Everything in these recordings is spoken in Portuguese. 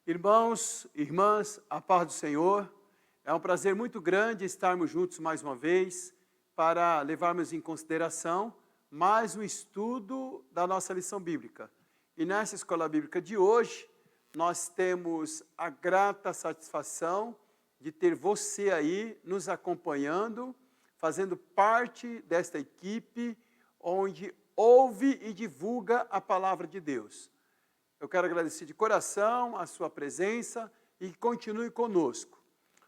Irmãos, irmãs, a paz do Senhor. É um prazer muito grande estarmos juntos mais uma vez para levarmos em consideração mais um estudo da nossa lição bíblica. E nessa escola bíblica de hoje, nós temos a grata satisfação de ter você aí nos acompanhando, fazendo parte desta equipe onde ouve e divulga a palavra de Deus. Eu quero agradecer de coração a sua presença e que continue conosco.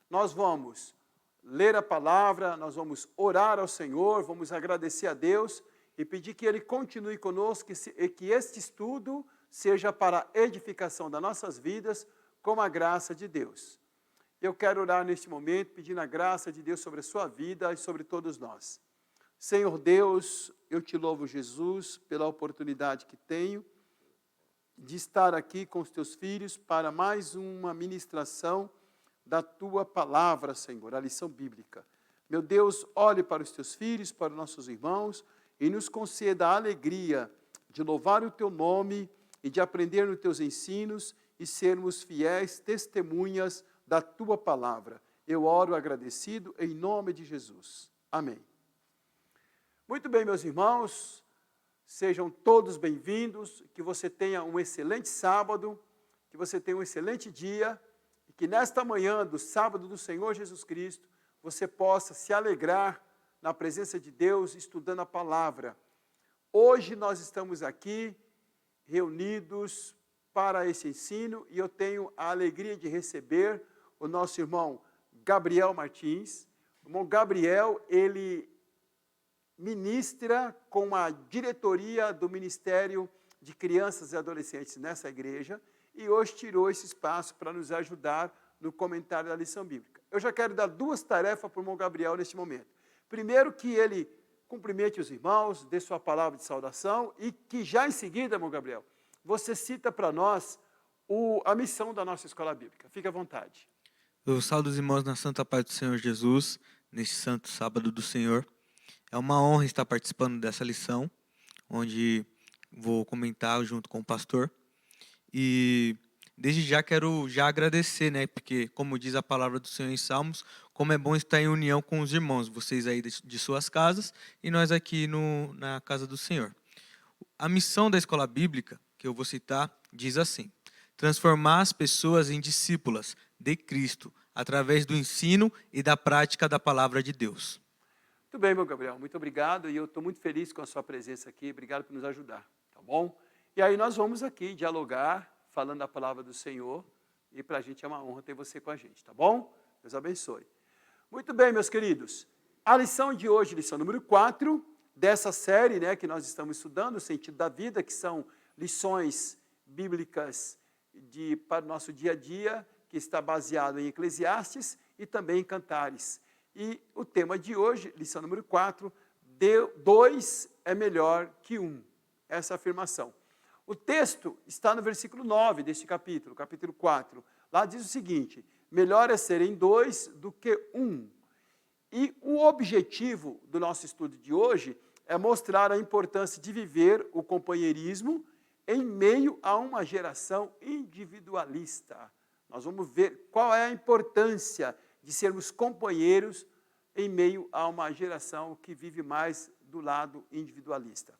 Nós vamos ler a palavra, nós vamos orar ao Senhor, vamos agradecer a Deus e pedir que Ele continue conosco e que este estudo seja para a edificação das nossas vidas com a graça de Deus. Eu quero orar neste momento pedindo a graça de Deus sobre a sua vida e sobre todos nós. Senhor Deus, eu te louvo, Jesus, pela oportunidade que tenho de estar aqui com os teus filhos para mais uma ministração da tua palavra, Senhor, a lição bíblica. Meu Deus, olhe para os teus filhos, para os nossos irmãos e nos conceda a alegria de louvar o teu nome e de aprender nos teus ensinos e sermos fiéis testemunhas da tua palavra. Eu oro agradecido em nome de Jesus. Amém. Muito bem, meus irmãos. Sejam todos bem-vindos, que você tenha um excelente sábado, que você tenha um excelente dia, e que nesta manhã do sábado do Senhor Jesus Cristo, você possa se alegrar na presença de Deus, estudando a palavra. Hoje nós estamos aqui, reunidos para esse ensino, e eu tenho a alegria de receber o nosso irmão Gabriel Martins. O irmão Gabriel, ele ministra com a diretoria do Ministério de Crianças e Adolescentes nessa igreja e hoje tirou esse espaço para nos ajudar no comentário da lição bíblica. Eu já quero dar duas tarefas para o irmão Gabriel neste momento. Primeiro, que ele cumprimente os irmãos, dê sua palavra de saudação e que já em seguida, irmão Gabriel, você cita para nós a missão da nossa escola bíblica. Fique à vontade. Eu saúdo os irmãos na santa paz do Senhor Jesus, neste santo sábado do Senhor. É uma honra estar participando dessa lição, onde vou comentar junto com o pastor. E desde já quero agradecer, né? Porque, como diz a palavra do Senhor em Salmos, como é bom estar em união com os irmãos, vocês aí de suas casas e nós aqui na casa do Senhor. A missão da escola bíblica, que eu vou citar, diz assim: transformar as pessoas em discípulas de Cristo, através do ensino e da prática da palavra de Deus. Muito bem, meu Gabriel, muito obrigado, e eu estou muito feliz com a sua presença aqui, obrigado por nos ajudar, tá bom? E aí nós vamos aqui dialogar, falando a palavra do Senhor, e para a gente é uma honra ter você com a gente, tá bom? Deus abençoe. Muito bem, meus queridos, a lição de hoje, lição número 4, dessa série, né, que nós estamos estudando, o sentido da vida, que são lições bíblicas para o nosso dia a dia, que está baseado em Eclesiastes e também em Cantares. E o tema de hoje, lição número 4, 2 é melhor que 1. Essa afirmação. O texto está no versículo 9 deste capítulo 4. Lá diz o seguinte: melhor é serem 2 do que 1. E o objetivo do nosso estudo de hoje é mostrar a importância de viver o companheirismo em meio a uma geração individualista. Nós vamos ver qual é a importância de sermos companheiros em meio a uma geração que vive mais do lado individualista.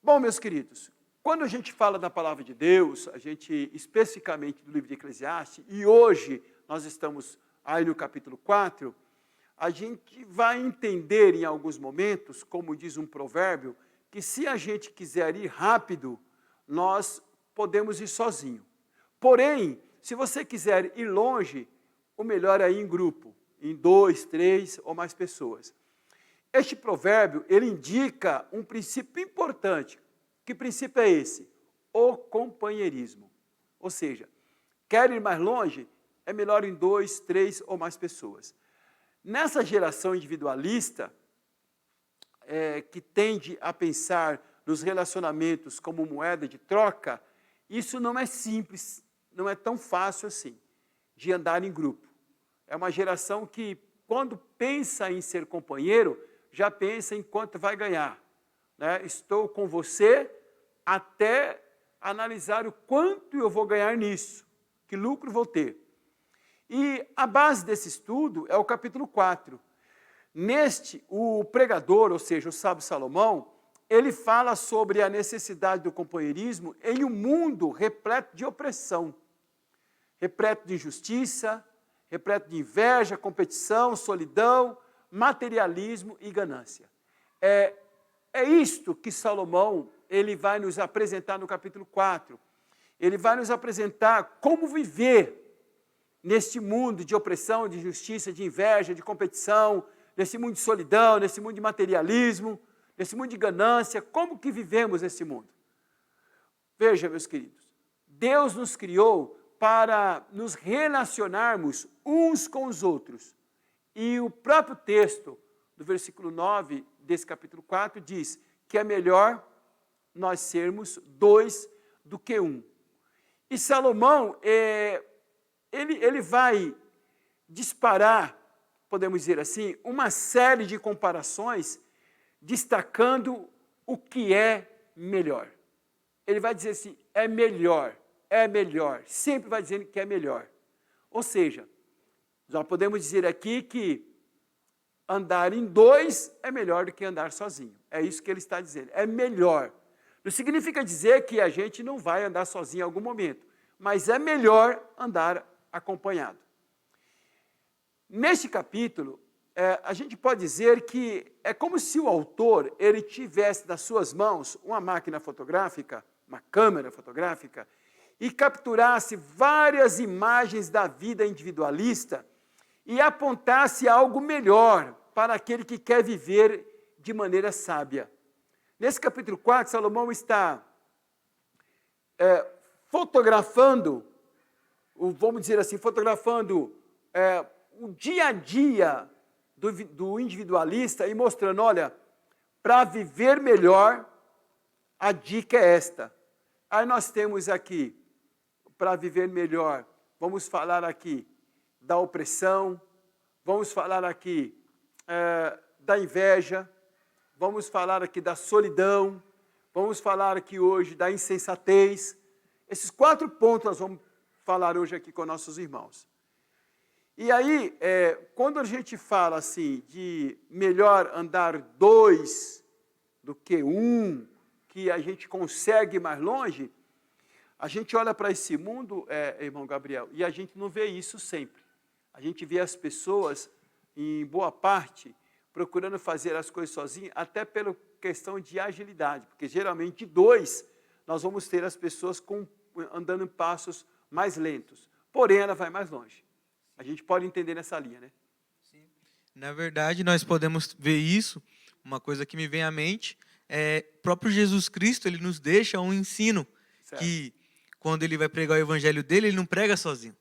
Bom, meus queridos, quando a gente fala da palavra de Deus, a gente especificamente do livro de Eclesiastes, e hoje nós estamos aí no capítulo 4, a gente vai entender em alguns momentos, como diz um provérbio, que se a gente quiser ir rápido, nós podemos ir sozinho. Porém, se você quiser ir longe, o melhor é ir em grupo, em 2, 3 ou mais pessoas. Este provérbio, ele indica um princípio importante. Que princípio é esse? O companheirismo. Ou seja, quer ir mais longe? É melhor em 2, 3 ou mais pessoas. Nessa geração individualista, que tende a pensar nos relacionamentos como moeda de troca, isso não é simples, não é tão fácil assim, de andar em grupo. É uma geração que, quando pensa em ser companheiro, já pensa em quanto vai ganhar. Né? Estou com você até analisar o quanto eu vou ganhar nisso. Que lucro vou ter? E a base desse estudo é o capítulo 4. Neste, o pregador, ou seja, o sábio Salomão, ele fala sobre a necessidade do companheirismo em um mundo repleto de opressão, repleto de injustiça, repleto de inveja, competição, solidão, materialismo e ganância. É isto que Salomão ele vai nos apresentar no capítulo 4. Ele vai nos apresentar como viver neste mundo de opressão, de injustiça, de inveja, de competição, nesse mundo de solidão, nesse mundo de materialismo, nesse mundo de ganância. Como que vivemos nesse mundo? Veja, meus queridos, Deus nos criou para nos relacionarmos uns com os outros. E o próprio texto do versículo 9 desse capítulo 4 diz que é melhor nós sermos dois do que um. E Salomão, ele vai disparar, podemos dizer assim, uma série de comparações, destacando o que é melhor. Ele vai dizer assim, é melhor, sempre vai dizendo que é melhor. Ou seja, já podemos dizer aqui que andar em dois é melhor do que andar sozinho. É isso que ele está dizendo, é melhor. Não significa dizer que a gente não vai andar sozinho em algum momento, mas é melhor andar acompanhado. Neste capítulo, a gente pode dizer que é como se o autor ele tivesse nas suas mãos uma máquina fotográfica, uma câmera fotográfica, e capturasse várias imagens da vida individualista e apontasse algo melhor para aquele que quer viver de maneira sábia. Nesse capítulo 4, Salomão está fotografando, vamos dizer assim, fotografando o dia a dia do individualista e mostrando, olha, para viver melhor, a dica é esta. Aí nós temos aqui, para viver melhor, vamos falar aqui da opressão, vamos falar aqui da inveja, vamos falar aqui da solidão, vamos falar aqui hoje da insensatez. Esses 4 pontos nós vamos falar hoje aqui com nossos irmãos. E aí, quando a gente fala assim de melhor andar 2 do que 1, que a gente consegue ir mais longe, a gente olha para esse mundo, irmão Gabriel, e a gente não vê isso sempre. A gente vê as pessoas, em boa parte, procurando fazer as coisas sozinhas, até pela questão de agilidade, porque geralmente de 2, nós vamos ter as pessoas andando em passos mais lentos, porém ela vai mais longe. A gente pode entender nessa linha, né? Sim. Na verdade, nós podemos ver isso, uma coisa que me vem à mente, próprio Jesus Cristo, ele nos deixa um ensino, certo, que quando ele vai pregar o evangelho dele, ele não prega sozinho.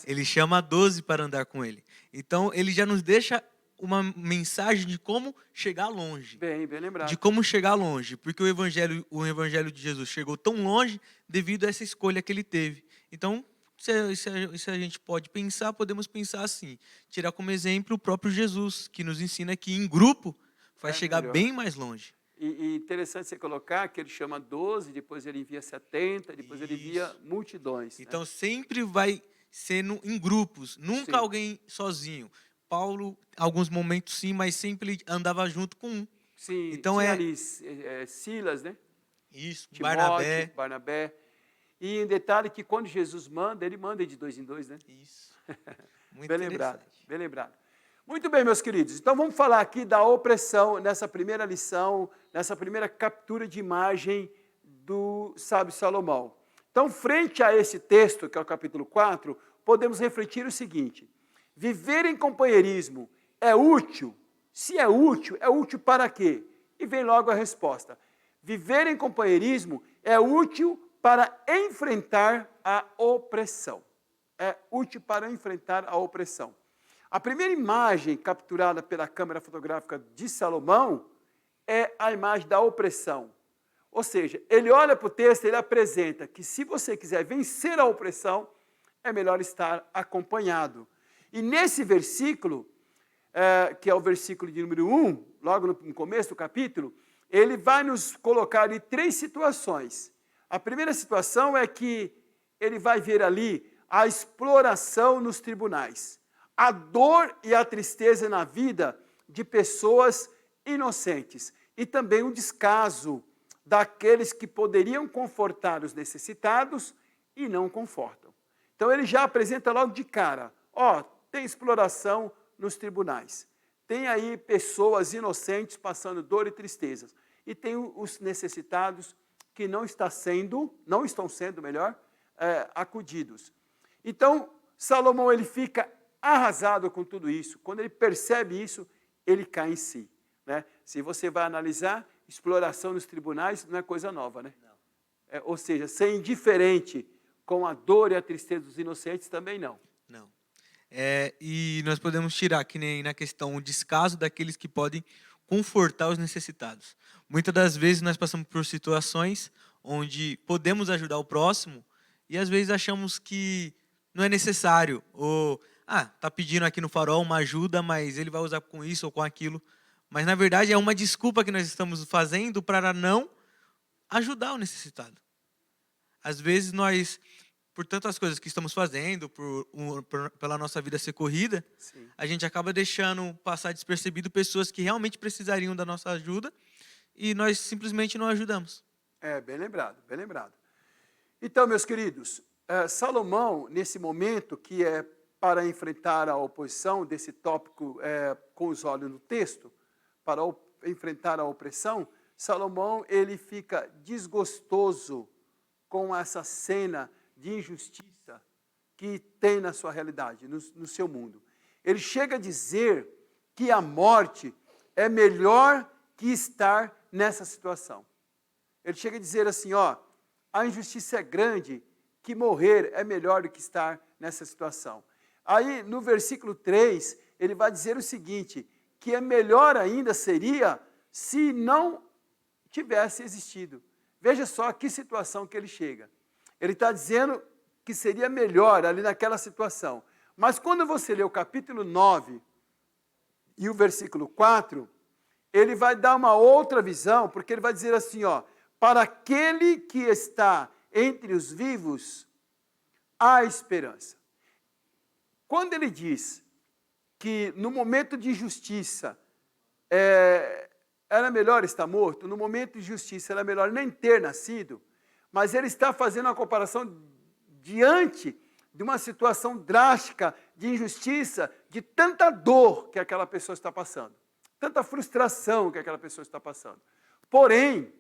Ele chama 12 para andar com ele. Então, ele já nos deixa uma mensagem de como chegar longe. Bem lembrado. De como chegar longe, porque o evangelho de Jesus chegou tão longe devido a essa escolha que ele teve. Então, se a gente pode pensar, podemos pensar assim, tirar como exemplo o próprio Jesus, que nos ensina que em grupo vai chegar melhor, bem mais longe. E interessante você colocar que ele chama 12, depois ele envia 70, depois ele envia multidões. Então, né, sempre vai sendo em grupos, nunca alguém sozinho. Paulo, alguns momentos sim, mas sempre andava junto com um. Sim, então tinha ali Silas, né? Isso, Timóteo, Barnabé. E em detalhe que quando Jesus manda, ele manda de 2 em 2, né? Isso. Muito bem lembrado, bem lembrado. Muito bem, meus queridos. Então vamos falar aqui da opressão nessa primeira lição, nessa primeira captura de imagem do sábio Salomão. Então, frente a esse texto, que é o capítulo 4, podemos refletir o seguinte: viver em companheirismo é útil? Se é útil para quê? E vem logo a resposta. Viver em companheirismo é útil para enfrentar a opressão. É útil para enfrentar a opressão. A primeira imagem capturada pela câmera fotográfica de Salomão é a imagem da opressão. Ou seja, ele olha para o texto e ele apresenta que se você quiser vencer a opressão, é melhor estar acompanhado. E nesse versículo, que é o versículo de número 1, logo no começo do capítulo, ele vai nos colocar ali 3 situações. A primeira situação é que ele vai ver ali a exploração nos tribunais, a dor e a tristeza na vida de pessoas inocentes e também o descaso daqueles que poderiam confortar os necessitados e não confortam. Então ele já apresenta logo de cara, tem exploração nos tribunais, tem aí pessoas inocentes passando dor e tristezas, e tem os necessitados que não estão sendo acudidos. Então, Salomão ele fica arrasado com tudo isso. Quando ele percebe isso, ele cai em si. Né? Se você vai analisar, exploração nos tribunais não é coisa nova. Né? Ou seja, ser indiferente com a dor e a tristeza dos inocentes também não. Não. E nós podemos tirar, que nem na questão, o descaso daqueles que podem confortar os necessitados. Muitas das vezes nós passamos por situações onde podemos ajudar o próximo e às vezes achamos que não é necessário. Ou, está pedindo aqui no farol uma ajuda, mas ele vai usar com isso ou com aquilo. Mas, na verdade, é uma desculpa que nós estamos fazendo para não ajudar o necessitado. Às vezes nós, por tantas coisas que estamos fazendo, pela nossa vida ser corrida, Sim. A gente acaba deixando passar despercebido pessoas que realmente precisariam da nossa ajuda e nós simplesmente não ajudamos. Bem lembrado, bem lembrado. Então, meus queridos, Salomão, nesse momento que é para enfrentar a oposição, desse tópico com os olhos no texto, para enfrentar a opressão, Salomão ele fica desgostoso com essa cena de injustiça que tem na sua realidade, no seu mundo. Ele chega a dizer que a morte é melhor que estar nessa situação. Ele chega a dizer assim, a injustiça é grande, que morrer é melhor do que estar nessa situação. Aí, no versículo 3, ele vai dizer o seguinte, que é melhor ainda seria se não tivesse existido. Veja só que situação que ele chega. Ele está dizendo que seria melhor ali naquela situação. Mas quando você lê o capítulo 9 e o versículo 4, ele vai dar uma outra visão, porque ele vai dizer assim, para aquele que está entre os vivos, há esperança. Quando ele diz que no momento de injustiça era melhor estar morto, no momento de justiça era melhor nem ter nascido, mas ele está fazendo uma comparação diante de uma situação drástica de injustiça, de tanta dor que aquela pessoa está passando, tanta frustração que aquela pessoa está passando. Porém,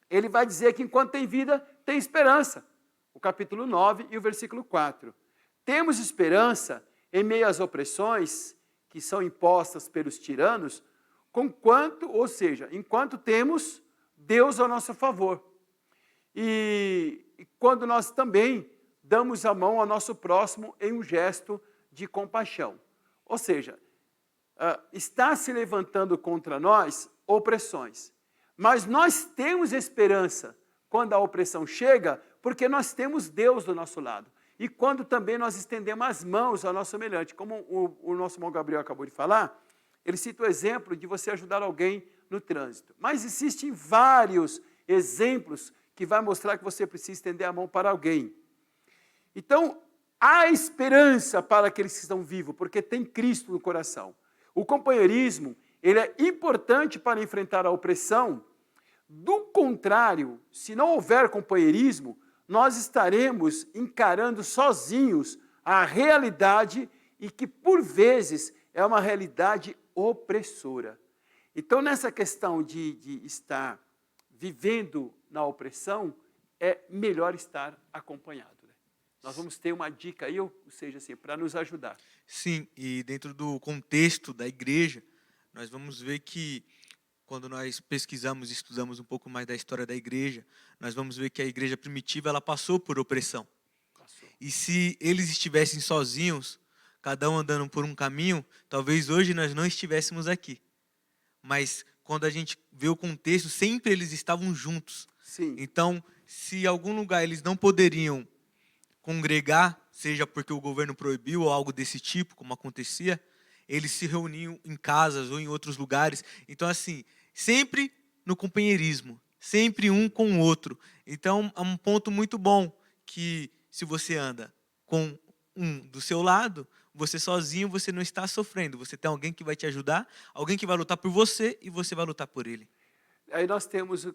ele vai dizer que enquanto tem vida, tem esperança. O capítulo 9 e o versículo 4. Temos esperança em meio às opressões que são impostas pelos tiranos, enquanto temos Deus ao nosso favor. E quando nós também damos a mão ao nosso próximo em um gesto de compaixão. Ou seja, está se levantando contra nós opressões. Mas nós temos esperança quando a opressão chega, porque nós temos Deus do nosso lado. E quando também nós estendemos as mãos ao nosso semelhante, como o nosso irmão Gabriel acabou de falar, ele cita o exemplo de você ajudar alguém no trânsito. Mas existem vários exemplos que vai mostrar que você precisa estender a mão para alguém. Então, há esperança para aqueles que estão vivos, porque tem Cristo no coração. O companheirismo, ele é importante para enfrentar a opressão. Do contrário, se não houver companheirismo, nós estaremos encarando sozinhos a realidade e que, por vezes, é uma realidade opressora. Então, nessa questão de estar vivendo na opressão, é melhor estar acompanhado. Né? Nós vamos ter uma dica aí, ou seja, assim, para nos ajudar. Sim, e dentro do contexto da igreja, nós vamos ver que quando nós pesquisamos e estudamos um pouco mais da história da igreja, nós vamos ver que a igreja primitiva ela passou por opressão. E se eles estivessem sozinhos, cada um andando por um caminho, talvez hoje nós não estivéssemos aqui. Mas quando a gente vê o contexto, sempre eles estavam juntos. Sim. Então, se em algum lugar eles não poderiam congregar, seja porque o governo proibiu ou algo desse tipo, como acontecia, eles se reuniam em casas ou em outros lugares. Então, assim, sempre no companheirismo, sempre um com o outro. Então, é um ponto muito bom que, se você anda com um do seu lado, você sozinho, você não está sofrendo. Você tem alguém que vai te ajudar, alguém que vai lutar por você e você vai lutar por ele. Aí nós temos,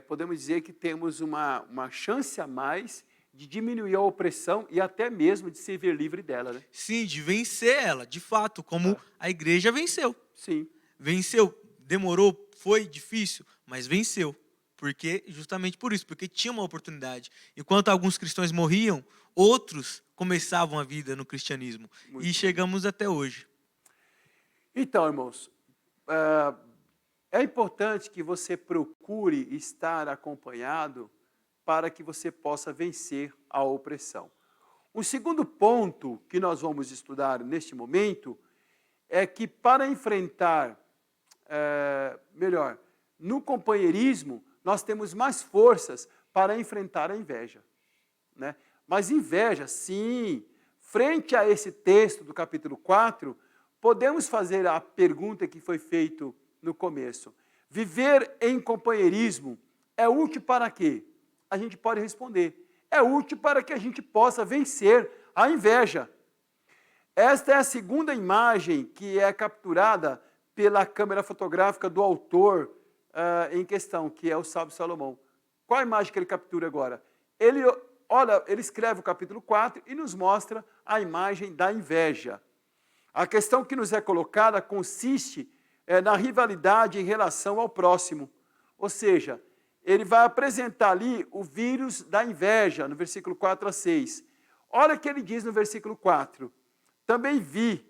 podemos dizer que temos uma chance a mais de diminuir a opressão e até mesmo de se ver livre dela, né? Sim, de vencer ela, de fato, como Ah. a igreja venceu. Sim. Venceu, demorou, foi difícil, mas venceu. Porque justamente por isso, porque tinha uma oportunidade. Enquanto alguns cristãos morriam, outros começavam a vida no cristianismo. Muito E bem. chegamos até hoje. Então, irmãos, é importante que você procure estar acompanhado para que você possa vencer a opressão. O segundo ponto que nós vamos estudar neste momento é que para enfrentar, no companheirismo, nós temos mais forças para enfrentar a inveja, né? Mas inveja, sim, frente a esse texto do capítulo 4, podemos fazer a pergunta que foi feita no começo. Viver em companheirismo é útil para quê? A gente pode responder. É útil para que a gente possa vencer a inveja. Esta é a segunda imagem que é capturada pela câmera fotográfica do autor em questão, que é o sábio Salomão. Qual a imagem que ele captura agora? Ele escreve o capítulo 4 e nos mostra a imagem da inveja. A questão que nos é colocada consiste na rivalidade em relação ao próximo. Ou seja, ele vai apresentar ali o vírus da inveja, no versículo 4 a 6. Olha o que ele diz no versículo 4. Também vi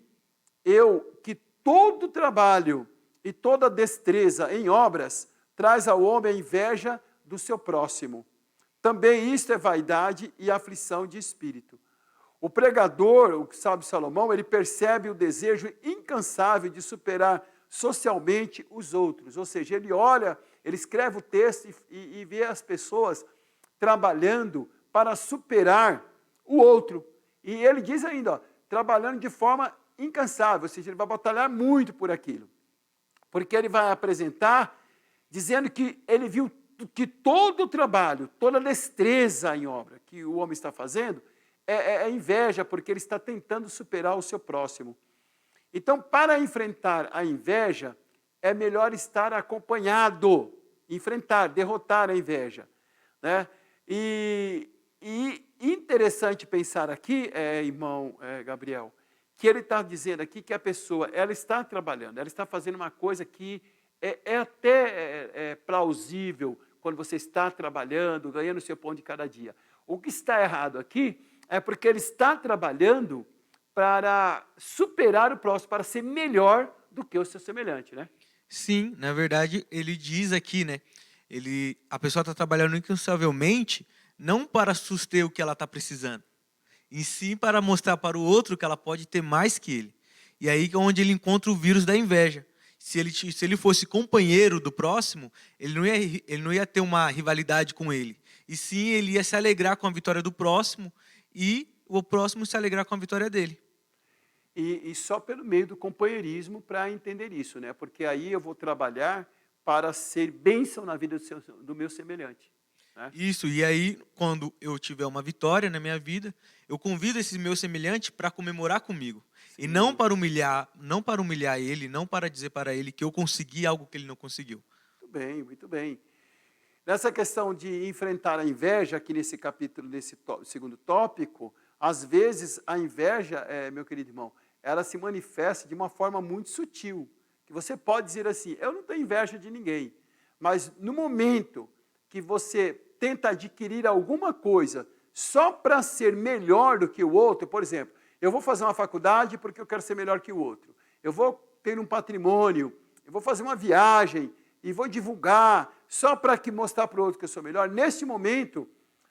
eu que todo trabalho e toda destreza em obras traz ao homem a inveja do seu próximo. Também isto é vaidade e aflição de espírito. O pregador, o sábio Salomão, ele percebe o desejo incansável de superar socialmente os outros. Ou seja, ele olha, ele escreve o texto e vê as pessoas trabalhando para superar o outro. E ele diz ainda, trabalhando de forma incansável, ou seja, ele vai batalhar muito por aquilo. Porque ele vai apresentar dizendo que ele viu que todo o trabalho, toda a destreza em obra que o homem está fazendo é inveja, porque ele está tentando superar o seu próximo. Então, para enfrentar a inveja, é melhor estar acompanhado, enfrentar, derrotar a inveja, né? E interessante pensar aqui, irmão Gabriel, que ele está dizendo aqui que a pessoa, ela está trabalhando, ela está fazendo uma coisa que é até plausível quando você está trabalhando, ganhando o seu pão de cada dia. O que está errado aqui é porque ele está trabalhando para superar o próximo, para ser melhor do que o seu semelhante, né? Sim, na verdade, ele diz aqui, né? A pessoa está trabalhando incansavelmente, não para suster o que ela está precisando, e sim para mostrar para o outro que ela pode ter mais que ele. E aí é onde ele encontra o vírus da inveja. Se ele fosse companheiro do próximo, ele não ia ter uma rivalidade com ele. E sim, ele ia se alegrar com a vitória do próximo e o próximo se alegrar com a vitória dele. E só pelo meio do companheirismo para entender isso, né? Porque aí eu vou trabalhar para ser bênção na vida do meu semelhante, né? Isso, e aí, quando eu tiver uma vitória na minha vida, eu convido esse meu semelhante para comemorar comigo. Sim. E não para humilhar ele, não para dizer para ele que eu consegui algo que ele não conseguiu. Muito bem, muito bem. Nessa questão de enfrentar a inveja, aqui nesse capítulo, nesse segundo tópico, às vezes a inveja, meu querido irmão, ela se manifesta de uma forma muito sutil. Que você pode dizer assim, eu não tenho inveja de ninguém, mas no momento que você tenta adquirir alguma coisa só para ser melhor do que o outro, por exemplo, eu vou fazer uma faculdade porque eu quero ser melhor que o outro. Eu vou ter um patrimônio, eu vou fazer uma viagem e vou divulgar só para mostrar para o outro que eu sou melhor. Neste momento,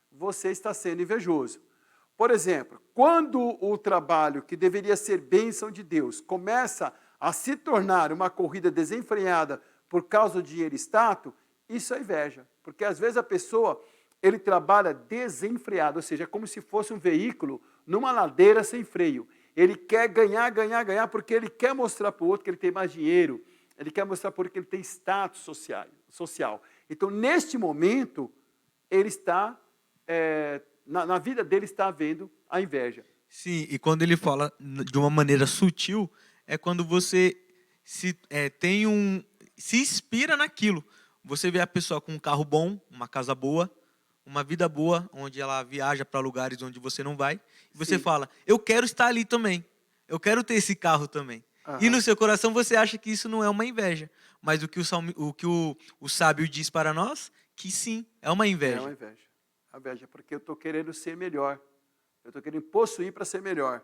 você está sendo invejoso. Por exemplo, quando o trabalho que deveria ser bênção de Deus começa a se tornar uma corrida desenfreada por causa do dinheiro e status, isso é inveja. Porque às vezes a pessoa, ele trabalha desenfreado, ou seja, é como se fosse um veículo numa ladeira sem freio. Ele quer ganhar, ganhar, ganhar, porque ele quer mostrar para o outro que ele tem mais dinheiro, ele quer mostrar para o outro que ele tem status social. Então, neste momento, ele está, na vida dele está havendo a inveja. Sim, e quando ele fala de uma maneira sutil, é quando você se inspira naquilo. Você vê a pessoa com um carro bom, uma casa boa, uma vida boa, onde ela viaja para lugares onde você não vai, e você Sim. fala, eu quero estar ali também, eu quero ter esse carro também. E Aham. no seu coração você acha que isso não é uma inveja, mas o que o sábio diz para nós, que sim, é uma É uma inveja. inveja. A inveja, porque eu estou querendo ser melhor. Eu estou querendo possuir para ser melhor.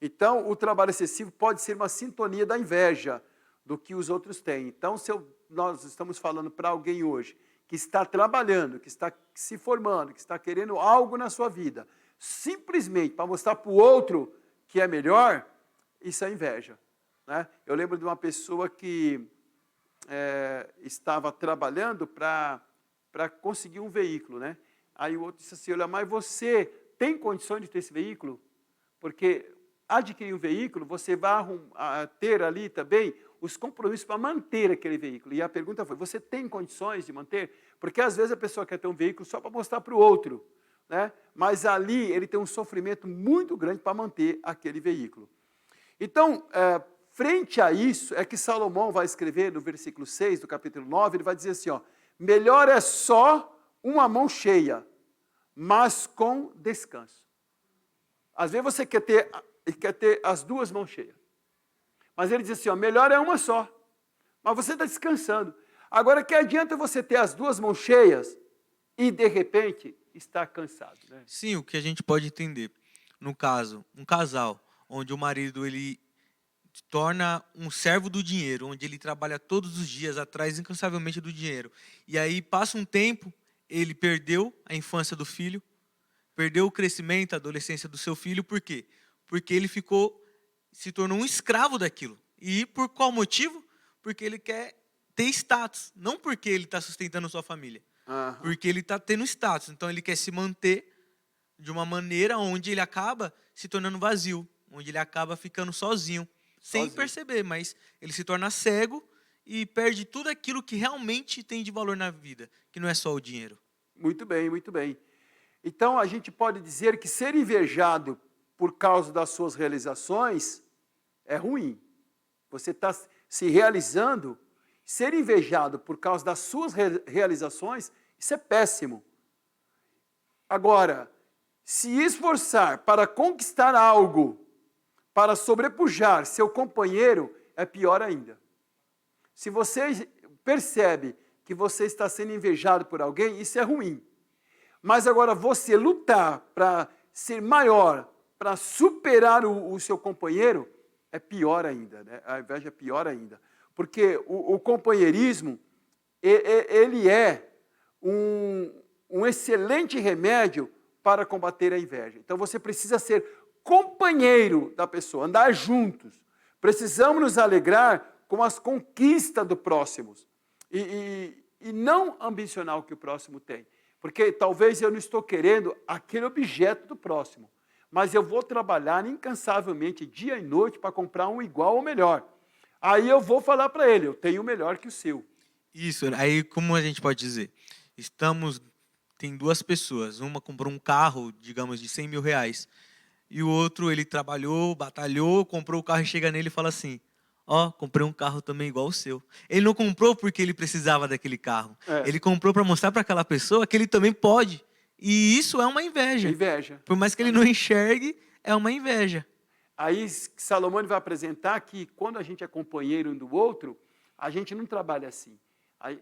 Então, o trabalho excessivo pode ser uma sintonia da inveja do que os outros têm. Então, nós estamos falando para alguém hoje que está trabalhando, que está se formando, que está querendo algo na sua vida, simplesmente para mostrar para o outro que é melhor, isso é inveja. Né? Eu lembro de uma pessoa que estava trabalhando para conseguir um veículo, né? Aí o outro disse assim, olha, mas você tem condições de ter esse veículo? Porque adquirir um veículo, você vai ter ali também os compromissos para manter aquele veículo. E a pergunta foi, você tem condições de manter? Porque às vezes a pessoa quer ter um veículo só para mostrar para o outro, né? Mas ali ele tem um sofrimento muito grande para manter aquele veículo. Então, frente a isso, é que Salomão vai escrever no versículo 6 do capítulo 9, ele vai dizer assim, ó, melhor é só uma mão cheia, mas com descanso. Às vezes você quer ter as duas mãos cheias. Mas ele diz assim, ó, melhor é uma só, mas você está descansando. Agora, que adianta você ter as duas mãos cheias e, de repente, estar cansado? Né? Sim, o que a gente pode entender, no caso, um casal, onde o marido ele se torna um servo do dinheiro, onde ele trabalha todos os dias atrás incansavelmente do dinheiro. E aí passa um tempo, ele perdeu a infância do filho, perdeu o crescimento, a adolescência do seu filho, por quê? Porque ele se tornou um escravo daquilo. E por qual motivo? Porque ele quer ter status, não porque ele está sustentando sua família, porque ele está tendo status. Então ele quer se manter de uma maneira onde ele acaba se tornando vazio, onde ele acaba ficando sozinho, sem perceber, mas ele se torna cego e perde tudo aquilo que realmente tem de valor na vida, que não é só o dinheiro. Muito bem, muito bem. Então, a gente pode dizer que ser invejado por causa das suas realizações é ruim. Você está se realizando, ser invejado por causa das suas realizações, isso é péssimo. Agora, se esforçar para conquistar algo, para sobrepujar seu companheiro, é pior ainda. Se você percebe que você está sendo invejado por alguém, isso é ruim. Mas agora você lutar para ser maior, para superar o seu companheiro, é pior ainda. Né? A inveja é pior ainda. Porque o companheirismo, ele é um excelente remédio para combater a inveja. Então você precisa ser companheiro da pessoa, andar juntos. Precisamos nos alegrar com as conquistas do próximo. E não ambicionar o que o próximo tem. Porque talvez eu não estou querendo aquele objeto do próximo, mas eu vou trabalhar incansavelmente dia e noite para comprar um igual ou melhor. Aí eu vou falar para ele, eu tenho o melhor que o seu. Isso, aí como a gente pode dizer? Tem duas pessoas, uma comprou um carro, digamos, de 100 mil reais, e o outro, ele trabalhou, batalhou, comprou o carro e chega nele e fala assim, ó, comprei um carro também igual o seu. Ele não comprou porque ele precisava daquele carro. Ele comprou para mostrar para aquela pessoa que ele também pode. E isso é uma inveja. Inveja. Por mais que ele não enxergue, é uma inveja. Aí Salomão vai apresentar que quando a gente é companheiro um do outro, a gente não trabalha assim.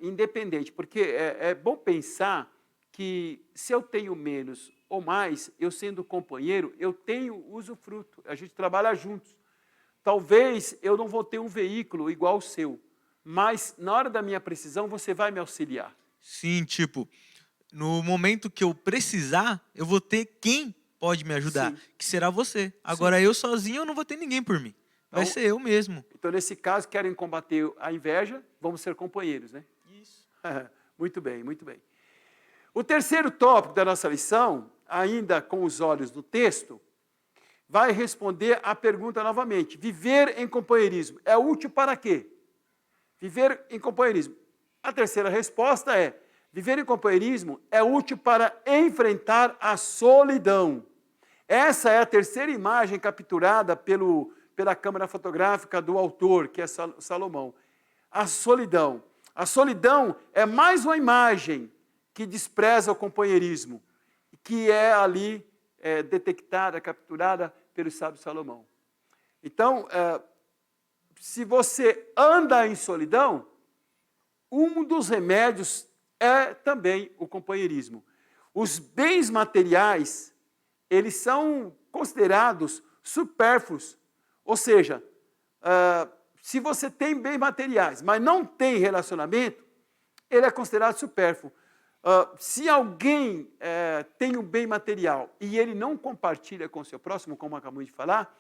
Independente, porque é bom pensar que se eu tenho menos ou mais, eu sendo companheiro, eu tenho usufruto. A gente trabalha juntos. Talvez eu não vou ter um veículo igual ao seu, mas na hora da minha precisão você vai me auxiliar. Sim, tipo, no momento que eu precisar, eu vou ter quem pode me ajudar, Sim. que será você. Agora, eu sozinho, eu não vou ter ninguém por mim. Vai ser eu mesmo. Então, nesse caso, querem combater a inveja, vamos ser companheiros, né? Isso. Muito bem, muito bem. O terceiro tópico da nossa lição, ainda com os olhos no texto, vai responder à pergunta novamente. Viver em companheirismo é útil para quê? Viver em companheirismo. A terceira resposta é: viver em companheirismo é útil para enfrentar a solidão. Essa é a terceira imagem capturada pela câmera fotográfica do autor, que é Salomão. A solidão. A solidão é mais uma imagem que despreza o companheirismo, que é ali detectada, capturada pelo sábio Salomão. Então, se você anda em solidão, um dos remédios é também o companheirismo. Os bens materiais, eles são considerados supérfluos. Ou seja, se você tem bens materiais, mas não tem relacionamento, ele é considerado supérfluo. Se alguém tem um bem material e ele não compartilha com o seu próximo, como acabamos de falar,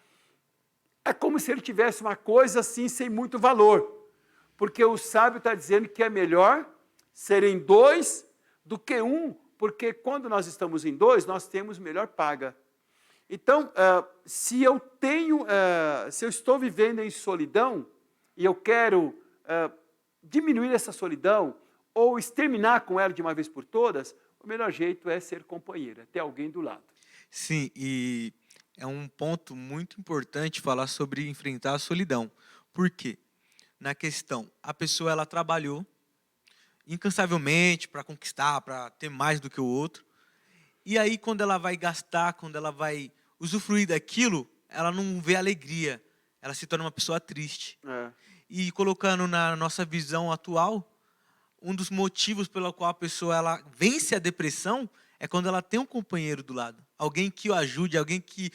é como se ele tivesse uma coisa assim sem muito valor. Porque o sábio está dizendo que é melhor serem dois do que um, porque quando nós estamos em dois, nós temos melhor paga. Então, se eu estou vivendo em solidão e eu quero diminuir essa solidão ou exterminar com ela de uma vez por todas, o melhor jeito é ser companheiro, é ter alguém do lado. Sim, e é um ponto muito importante falar sobre enfrentar a solidão. Por quê? Na questão, a pessoa ela trabalhou incansavelmente para conquistar, para ter mais do que o outro. E aí, quando ela vai gastar, quando ela vai usufruir daquilo, ela não vê alegria. Ela se torna uma pessoa triste. E colocando na nossa visão atual, um dos motivos pelo qual a pessoa ela vence a depressão é quando ela tem um companheiro do lado. Alguém que o ajude, alguém que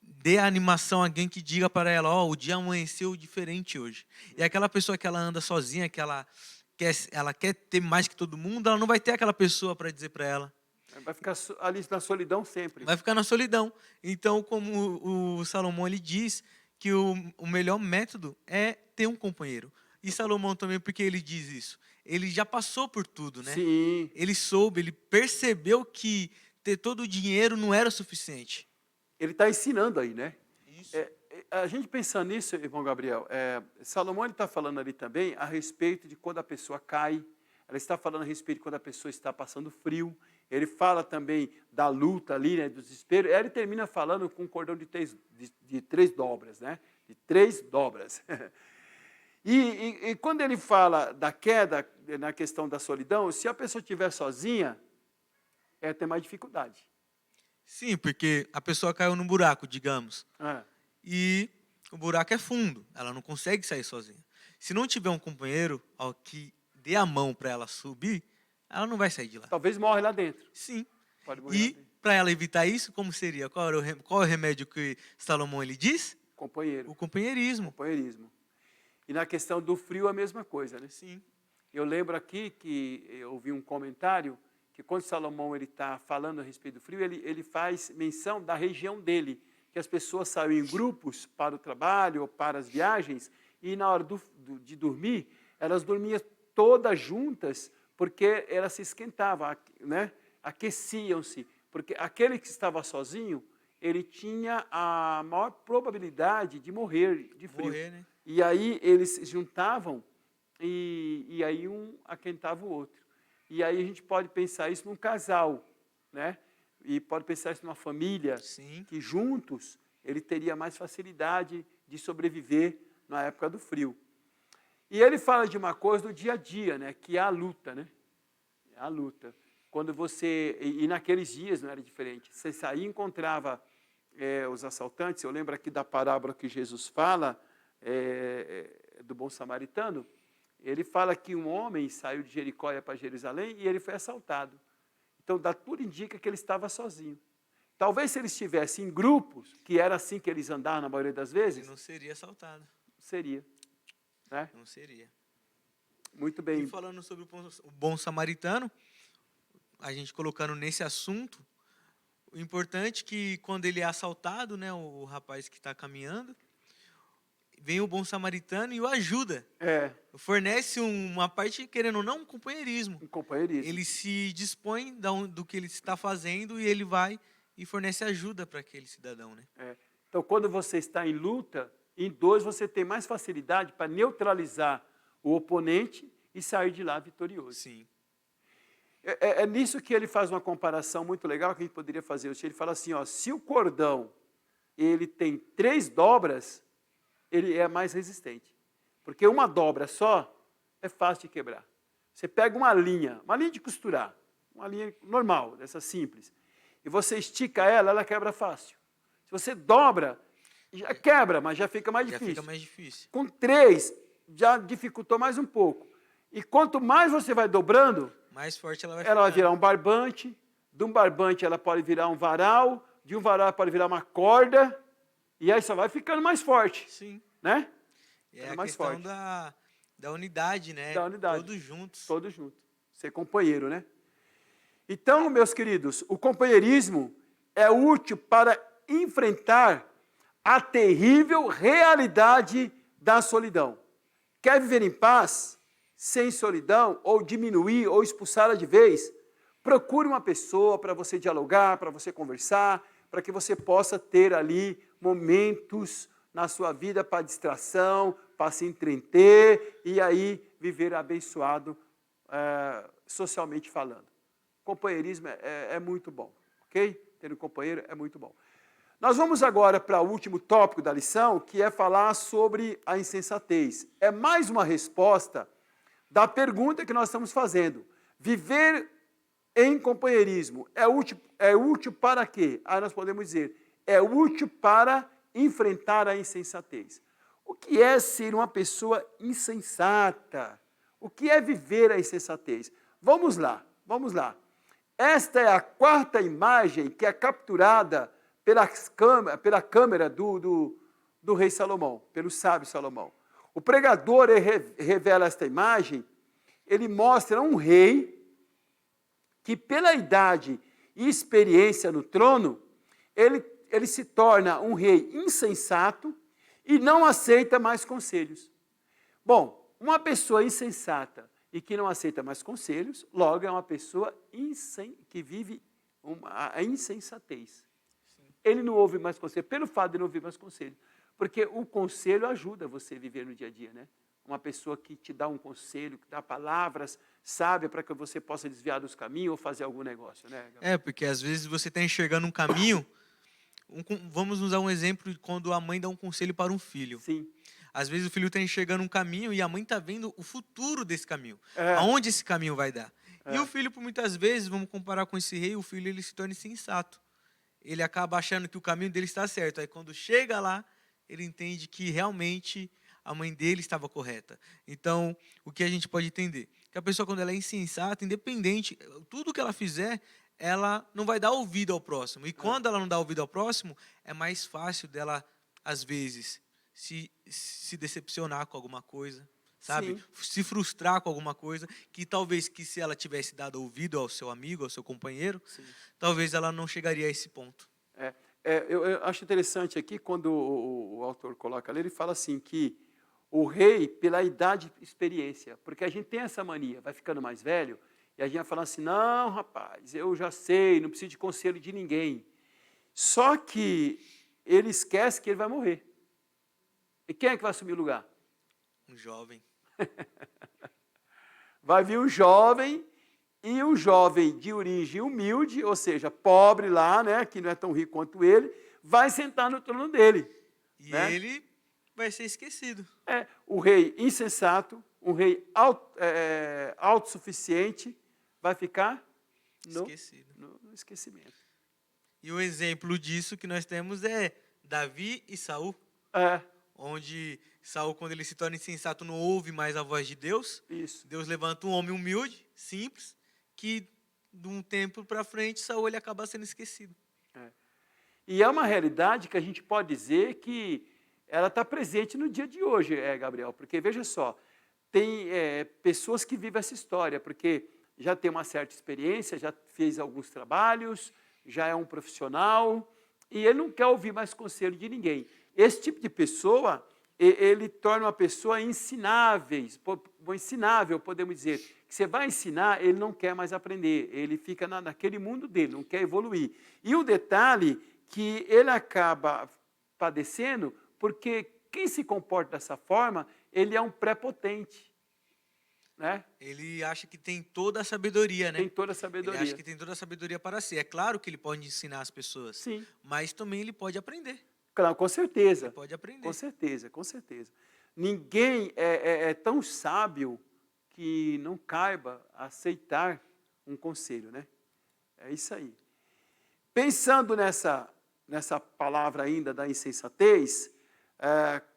dê a animação, alguém que diga para ela, o dia amanheceu diferente hoje. E aquela pessoa que ela anda sozinha, que ela quer ter mais que todo mundo, ela não vai ter aquela pessoa para dizer para ela. Vai ficar ali na solidão sempre. Vai ficar na solidão. Então, como o Salomão ele diz que o melhor método é ter um companheiro. E Salomão também, porque ele diz isso? Ele já passou por tudo, né? Sim. Ele percebeu que ter todo o dinheiro não era suficiente. Ele está ensinando aí, né? Isso. A gente pensando nisso, irmão Gabriel, Salomão está falando ali também a respeito de quando a pessoa cai, ela está falando a respeito de quando a pessoa está passando frio, ele fala também da luta ali, né, do desespero, ele termina falando com um cordão de três dobras, né? De 3 dobras. E quando ele fala da queda, na questão da solidão, se a pessoa estiver sozinha, tem mais dificuldade. Sim, porque a pessoa caiu num buraco, digamos. E o buraco é fundo, ela não consegue sair sozinha. Se não tiver um companheiro que dê a mão para ela subir, ela não vai sair de lá. Talvez morre lá dentro. Sim. Pode morrer lá E dentro. para ela evitar isso, como seria? Qual é o remédio que Salomão ele diz? Companheiro. O companheirismo. Companheirismo. E na questão do frio, a mesma coisa, né? Sim. Eu lembro aqui que eu ouvi um comentário que quando Salomão está falando a respeito do frio, ele faz menção da região dele, que as pessoas saíam em grupos para o trabalho ou para as viagens, e na hora de dormir, elas dormiam todas juntas, porque elas se esquentavam, né? Aqueciam-se, porque aquele que estava sozinho, ele tinha a maior probabilidade de morrer de frio. Né? E aí eles se juntavam e aí um aquentava o outro. E aí a gente pode pensar isso num casal, né? E pode pensar isso numa família. Sim. Que juntos ele teria mais facilidade de sobreviver na época do frio. E ele fala de uma coisa do dia a dia, né? Que é a luta, né? É a luta. Quando você... E naqueles dias não era diferente. Você saía e encontrava os assaltantes. Eu lembro aqui da parábola que Jesus fala, do bom samaritano. Ele fala que um homem saiu de Jericó e ia para Jerusalém e ele foi assaltado. Então, tudo indica que ele estava sozinho. Talvez se ele estivesse em grupos, que era assim que eles andavam na maioria das vezes... Ele não seria assaltado. Seria. Né? Não seria. Muito bem. E falando sobre o bom samaritano, a gente colocando nesse assunto, o importante é que quando ele é assaltado, né, o rapaz que está caminhando, vem o bom samaritano e o ajuda. Fornece uma parte, querendo ou não, um companheirismo. Um companheirismo. Ele se dispõe do que ele está fazendo e ele vai e fornece ajuda para aquele cidadão. Né? Então, quando você está em luta, em dois você tem mais facilidade para neutralizar o oponente e sair de lá vitorioso. Sim. É nisso que ele faz uma comparação muito legal que a gente poderia fazer. Ele fala assim, ó, se o cordão ele tem 3 dobras, ele é mais resistente. Porque uma dobra só é fácil de quebrar. Você pega uma linha de costurar, uma linha normal, dessa simples, e você estica ela, ela quebra fácil. Se você dobra, já quebra, mas já fica mais difícil. Já fica mais difícil. Com 3, já dificultou mais um pouco. E quanto mais você vai dobrando, mais forte ela vai ela vai ficando. virar um barbante, de um barbante ela pode virar um varal, de um varal ela pode virar uma corda, e aí só vai ficando mais forte. Sim. Né? É a mais questão forte. da unidade, né? Da unidade. Todos juntos. Todos juntos. Ser companheiro, né? Então, meus queridos, o companheirismo é útil para enfrentar a terrível realidade da solidão. Quer viver em paz, sem solidão, ou diminuir, ou expulsá-la de vez? Procure uma pessoa para você dialogar, para você conversar, para que você possa ter ali momentos na sua vida para distração, para se entreter e aí viver abençoado socialmente falando. Companheirismo é muito bom, ok? Ter um companheiro é muito bom. Nós vamos agora para o último tópico da lição, que é falar sobre a insensatez. É mais uma resposta da pergunta que nós estamos fazendo. Viver em companheirismo é útil para quê? Aí nós podemos dizer, é útil para enfrentar a insensatez. O que é ser uma pessoa insensata? O que é viver a insensatez? Vamos lá. Esta é a 4ª imagem que é capturada pela câmera do rei Salomão, pelo sábio Salomão. O pregador revela esta imagem, ele mostra um rei que pela idade e experiência no trono, ele se torna um rei insensato e não aceita mais conselhos. Bom, uma pessoa insensata e que não aceita mais conselhos, logo é uma pessoa que vive a insensatez. Sim. Ele não ouve mais conselho, pelo fato de não ouvir mais conselho. Porque o conselho ajuda você a viver no dia a dia, né? Uma pessoa que te dá um conselho, que dá palavras sábias para que você possa desviar dos caminhos ou fazer algum negócio, né, Gabriel? Porque às vezes você está enxergando um caminho. Vamos usar um exemplo de quando a mãe dá um conselho para um filho. Sim. Às vezes o filho está enxergando um caminho e a mãe está vendo o futuro desse caminho. Aonde esse caminho vai dar. E o filho, por muitas vezes, vamos comparar com esse rei, o filho ele se torna insensato. Ele acaba achando que o caminho dele está certo. Aí quando chega lá, ele entende que realmente a mãe dele estava correta. Então, o que a gente pode entender? Que a pessoa, quando ela é insensata, independente, tudo que ela fizer, ela não vai dar ouvido ao próximo. E quando ela não dá ouvido ao próximo, é mais fácil dela, às vezes, se decepcionar com alguma coisa, sabe? Sim. Se frustrar com alguma coisa, que talvez que se ela tivesse dado ouvido ao seu amigo, ao seu companheiro, sim, talvez ela não chegaria a esse ponto. Eu acho interessante aqui, quando o autor coloca ali, ele fala assim, que o rei, pela idade e experiência, porque a gente tem essa mania, vai ficando mais velho, e a gente vai falar assim, não, rapaz, eu já sei, não preciso de conselho de ninguém. Só que ele esquece que ele vai morrer. E quem é que vai assumir o lugar? Um jovem. Vai vir um jovem, e um jovem de origem humilde, ou seja, pobre lá, né, que não é tão rico quanto ele, vai sentar no trono dele. E né? Ele vai ser esquecido. O rei insensato, um rei autossuficiente, vai ficar no esquecimento. E o exemplo disso que nós temos é Davi e Saul. Onde Saul, quando ele se torna insensato, não ouve mais a voz de Deus. Isso. Deus levanta um homem humilde, simples, que de um tempo para frente, Saul ele acaba sendo esquecido. E é uma realidade que a gente pode dizer que ela está presente no dia de hoje, Gabriel, porque veja só, tem pessoas que vivem essa história, porque já tem uma certa experiência, já fez alguns trabalhos, já é um profissional, e ele não quer ouvir mais conselho de ninguém. Esse tipo de pessoa, ele torna uma pessoa ensinável, podemos dizer. Que você vai ensinar, ele não quer mais aprender, ele fica naquele mundo dele, não quer evoluir. E um detalhe que ele acaba padecendo, porque quem se comporta dessa forma, ele é um prepotente. né? Ele acha que tem toda a sabedoria, né? Tem toda a Ele sabedoria. acha que tem toda a sabedoria para si. É claro que ele pode ensinar as pessoas, Sim, mas também ele pode aprender. claro, com Ele certeza. pode Com aprender. certeza, com certeza. Ninguém é tão sábio que não caiba aceitar um conselho, né? É isso aí. Pensando nessa palavra ainda da insensatez,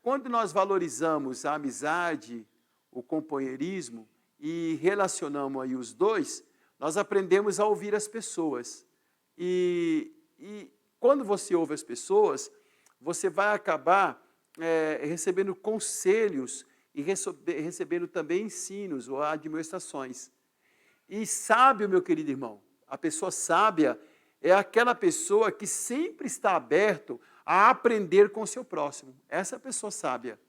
quando nós valorizamos a amizade, o companheirismo e relacionamos aí os dois, nós aprendemos a ouvir as pessoas. E quando você ouve as pessoas, você vai acabar recebendo conselhos e recebendo também ensinos ou admoestações. E sábio, meu querido irmão, a pessoa sábia é aquela pessoa que sempre está aberto a aprender com o seu próximo. Essa é a pessoa sábia,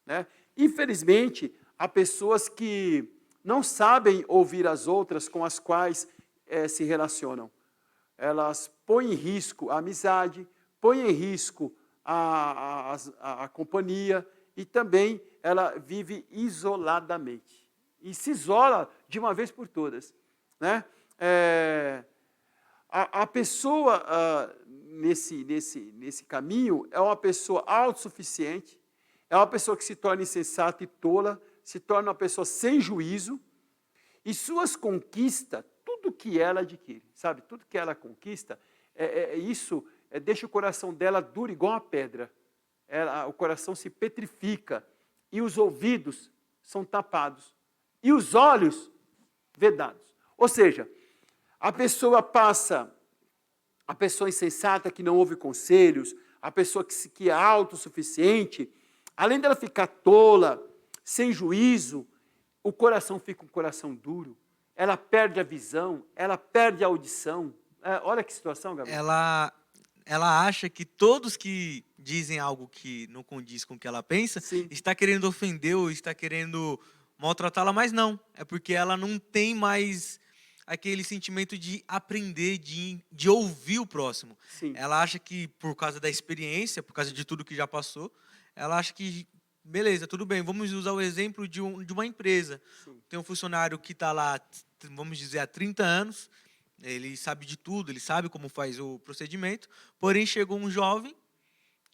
né? Infelizmente, há pessoas que não sabem ouvir as outras com as quais se relacionam. Elas põem em risco a amizade, põem em risco a companhia e também ela vive isoladamente. E se isola de uma vez por todas, né? A pessoa nesse caminho é uma pessoa autossuficiente, é uma pessoa que se torna insensata e tola, se torna uma pessoa sem juízo, e suas conquistas, tudo que ela adquire, sabe, tudo que ela conquista, deixa o coração dela duro igual uma pedra. O coração se petrifica, e os ouvidos são tapados, e os olhos vedados. Ou seja, a pessoa insensata que não ouve conselhos, a pessoa que é autossuficiente, além dela ficar tola, sem juízo, o coração fica um coração duro, ela perde a visão, ela perde a audição. Olha que situação, Gabriel. Ela acha que todos que dizem algo que não condiz com o que ela pensa, Sim. está querendo ofender ou está querendo maltratá-la, mas não. É porque ela não tem mais aquele sentimento de aprender, de ouvir o próximo. Sim. Ela acha que, por causa da experiência, por causa de tudo que já passou, ela acha que, beleza, tudo bem, vamos usar o exemplo de uma empresa. Sim. Tem um funcionário que está lá, vamos dizer, há 30 anos, ele sabe de tudo, ele sabe como faz o procedimento, porém chegou um jovem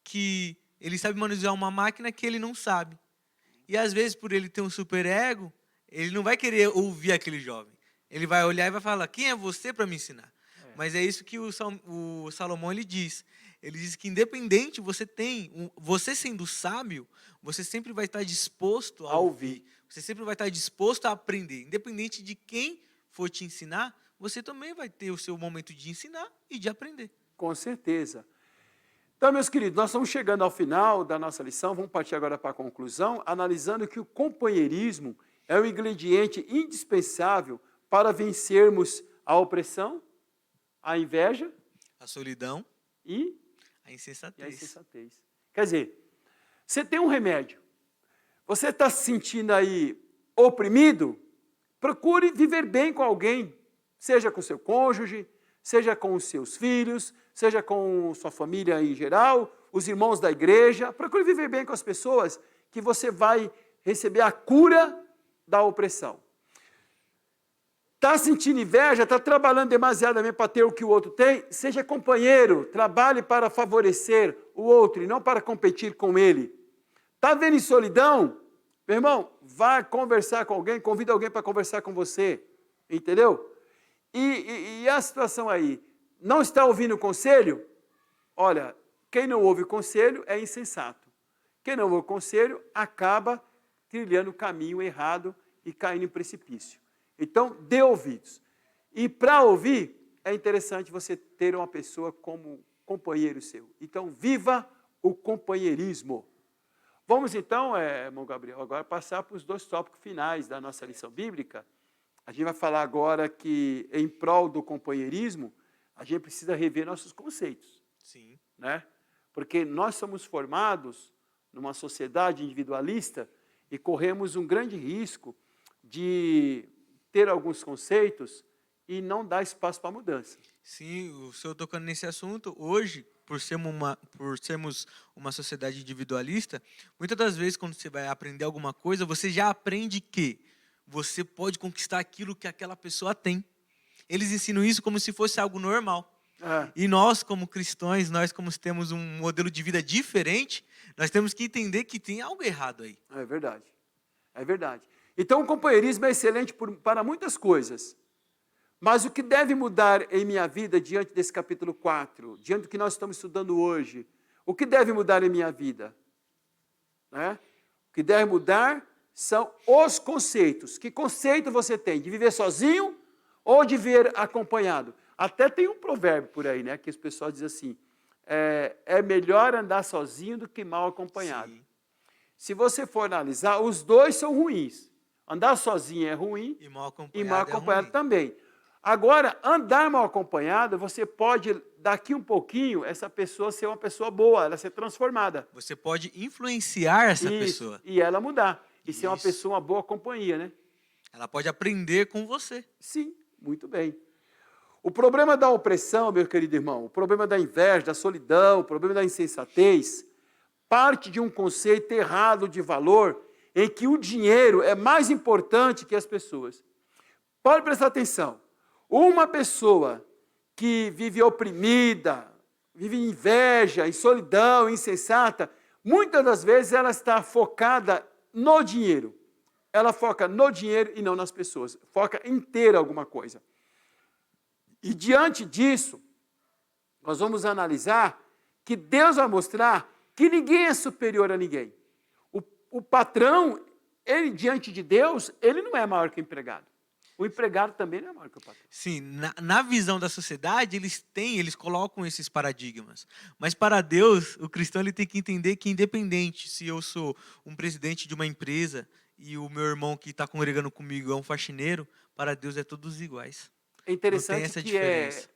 que ele sabe manusear uma máquina que ele não sabe. E às vezes, por ele ter um superego, ele não vai querer ouvir aquele jovem. Ele vai olhar e vai falar, quem é você para me ensinar? Mas é isso que o Salomão ele diz. Ele diz que independente você sendo sábio, você sempre vai estar disposto a ouvir. Você sempre vai estar disposto a aprender. Independente de quem for te ensinar, você também vai ter o seu momento de ensinar e de aprender. Com certeza. Então, meus queridos, nós estamos chegando ao final da nossa lição, vamos partir agora para a conclusão, analisando que o companheirismo é um ingrediente indispensável para vencermos a opressão, a inveja, a solidão e a insensatez. Quer dizer, você tem um remédio, você está se sentindo aí oprimido, procure viver bem com alguém, seja com seu cônjuge, seja com os seus filhos, seja com sua família em geral, os irmãos da igreja. Procure viver bem com as pessoas, que você vai receber a cura da opressão. Está sentindo inveja, está trabalhando demasiadamente para ter o que o outro tem? Seja companheiro, trabalhe para favorecer o outro e não para competir com ele. Está vendo em solidão? Meu irmão, vá conversar com alguém, convida alguém para conversar com você, entendeu? E a situação aí, não está ouvindo o conselho? Olha, quem não ouve o conselho é insensato. Quem não ouve o conselho acaba trilhando o caminho errado e caindo em precipício. Então, dê ouvidos. E para ouvir, é interessante você ter uma pessoa como companheiro seu. Então, viva o companheirismo. Vamos então, irmão Gabriel, agora passar para os 2 tópicos finais da nossa lição bíblica. A gente vai falar agora que, em prol do companheirismo, a gente precisa rever nossos conceitos. Sim. Né? Porque nós somos formados numa sociedade individualista e corremos um grande risco de ter alguns conceitos e não dar espaço para mudança. Sim, o senhor tocando nesse assunto, hoje, por sermos uma sociedade individualista, muitas das vezes, quando você vai aprender alguma coisa, você já aprende que você pode conquistar aquilo que aquela pessoa tem. Eles ensinam isso como se fosse algo normal. E nós, como cristãos, nós como temos um modelo de vida diferente, nós temos que entender que tem algo errado aí. É verdade. É verdade. Então, o companheirismo é excelente para muitas coisas. Mas o que deve mudar em minha vida diante desse capítulo 4, diante do que nós estamos estudando hoje, o que deve mudar em minha vida? Né? O que deve mudar são os conceitos. Que conceito você tem? De viver sozinho ou de viver acompanhado? Até tem um provérbio por aí, né? Que as pessoas dizem assim, é melhor andar sozinho do que mal acompanhado. Sim. Se você for analisar, os dois são ruins. Andar sozinho é ruim E mal e mal acompanhado, acompanhado é ruim. também. Agora, andar mal acompanhado, você pode, daqui um pouquinho, essa pessoa ser uma pessoa boa, ela ser transformada. Você pode influenciar essa Isso, pessoa. e ela mudar. E ser uma Isso. pessoa, uma boa companhia, né? Ela pode aprender com você. Sim, muito bem. O problema da opressão, meu querido irmão, o problema da inveja, da solidão, o problema da insensatez, parte de um conceito errado de valor em que o dinheiro é mais importante que as pessoas. Pode prestar atenção. Uma pessoa que vive oprimida, vive em inveja, em solidão, insensata, muitas das vezes ela está focada no dinheiro. Ela foca no dinheiro e não nas pessoas. Foca em ter alguma coisa. E diante disso, nós vamos analisar que Deus vai mostrar que ninguém é superior a ninguém. O patrão, ele diante de Deus, ele não é maior que o empregado. O empregado também não é maior que o patrão. Sim, na visão da sociedade, eles colocam esses paradigmas. Mas para Deus, o cristão ele tem que entender que independente se eu sou um presidente de uma empresa e o meu irmão que está congregando comigo é um faxineiro, para Deus é todos iguais. É interessante essa que diferença.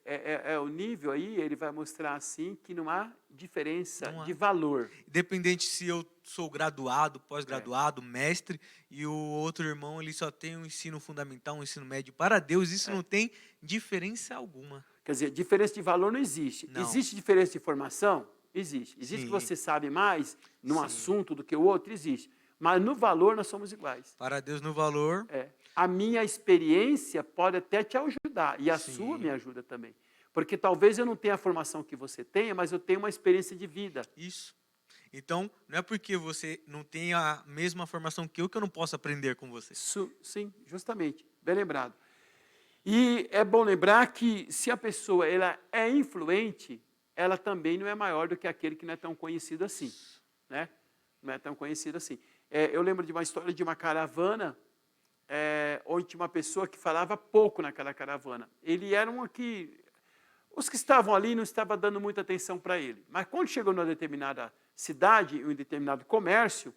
o nível aí, ele vai mostrar assim que não há diferença Não há. de valor. Independente se eu sou graduado, pós-graduado, mestre, e o outro irmão ele só tem um ensino fundamental, um ensino médio. Para Deus isso não tem diferença alguma. Quer dizer, diferença de valor não existe. Não. Existe diferença de formação? Existe. Existe Sim. que você sabe mais num Sim. assunto do que o outro? Existe. Mas no valor nós somos iguais. Para Deus no valor, A minha experiência pode até te ajudar, e a Sim. sua me ajuda também. Porque talvez eu não tenha a formação que você tenha, mas eu tenho uma experiência de vida. isso. Então, não é porque você não tem a mesma formação que eu não posso aprender com você. Sim, justamente. Bem lembrado. E é bom lembrar que se a pessoa ela é influente, ela também não é maior do que aquele que não é tão conhecido assim. Né? Não é tão conhecido assim. Eu lembro de uma história de uma caravana, onde tinha uma pessoa que falava pouco naquela caravana. Ele era um que... Os que estavam ali não estavam dando muita atenção para ele. Mas quando chegou numa determinada cidade, em um determinado comércio,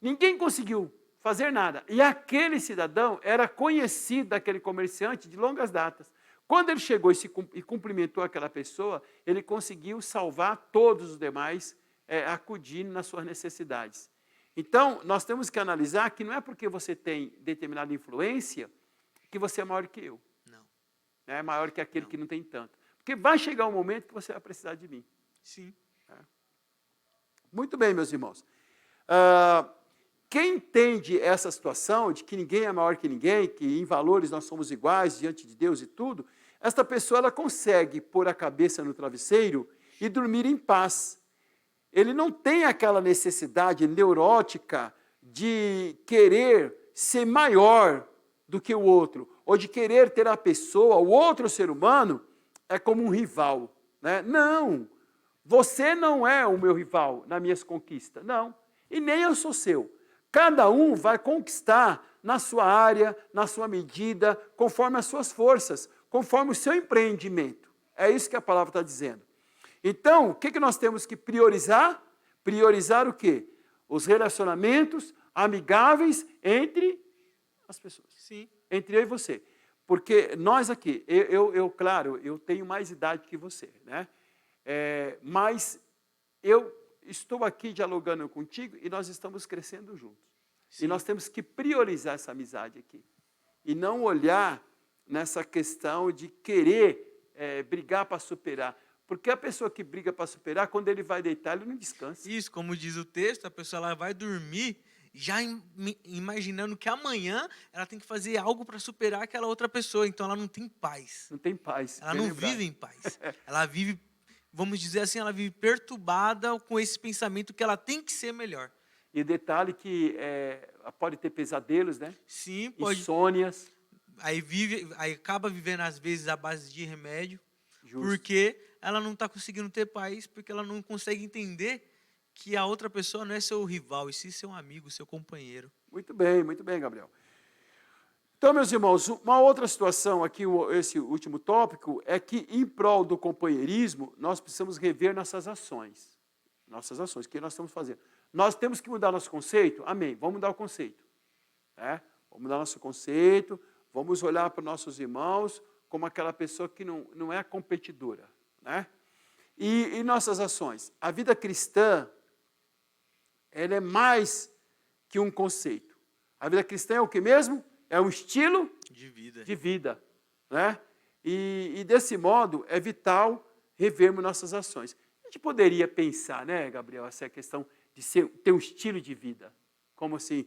ninguém conseguiu fazer nada. E aquele cidadão era conhecido daquele comerciante de longas datas. Quando ele chegou e cumprimentou aquela pessoa, ele conseguiu salvar todos os demais, acudindo nas suas necessidades. Então, nós temos que analisar que não é porque você tem determinada influência que você é maior que eu. Não. É maior que aquele que não tem tanto. Porque vai chegar um momento que você vai precisar de mim. Sim. Muito bem, meus irmãos. Quem entende essa situação de que ninguém é maior que ninguém, que em valores nós somos iguais diante de Deus e tudo, esta pessoa ela consegue pôr a cabeça no travesseiro e dormir em paz. Ele não tem aquela necessidade neurótica de querer ser maior do que o outro, ou de querer ter a pessoa, o outro ser humano, como um rival. Né? Não, você não é o meu rival nas minhas conquistas, não, e nem eu sou seu. Cada um vai conquistar na sua área, na sua medida, conforme as suas forças, conforme o seu empreendimento. É isso que a palavra está dizendo. Então, o que nós temos que priorizar? Priorizar o quê? Os relacionamentos amigáveis entre as pessoas. Sim. Entre eu e você. Porque nós aqui, claro, eu tenho mais idade que você, né? Mas eu estou aqui dialogando contigo e nós estamos crescendo juntos. Sim. E nós temos que priorizar essa amizade aqui. E não olhar nessa questão de querer brigar para superar. Porque a pessoa que briga para superar, quando ele vai deitar, ele não descansa. Isso, como diz o texto, a pessoa ela vai dormir já imaginando que amanhã ela tem que fazer algo para superar aquela outra pessoa. Então ela não tem paz. Não tem paz. Ela bem não lembrado. vive em paz. Ela vive, vamos dizer assim, ela vive perturbada com esse pensamento que ela tem que ser melhor. E detalhe que pode ter pesadelos, né? Sim, pode. Insônias. Aí acaba vivendo às vezes à base de remédio, Justo. porque ela não está conseguindo ter paz, porque ela não consegue entender que a outra pessoa não é seu rival, e sim seu amigo, seu companheiro. Muito bem, Gabriel. Então, meus irmãos, uma outra situação aqui, esse último tópico, é que em prol do companheirismo, nós precisamos rever nossas ações. Nossas ações, o que nós estamos fazendo? Nós temos que mudar nosso conceito? Amém, vamos mudar o conceito. Né? Vamos mudar nosso conceito, vamos olhar para nossos irmãos como aquela pessoa que não é competidora. Né? E nossas ações? A vida cristã, ela é mais que um conceito. A vida cristã é o que mesmo? É um estilo de vida. Né? E desse modo, é vital revermos nossas ações. A gente poderia pensar, né, Gabriel, essa questão de ter um estilo de vida, como assim,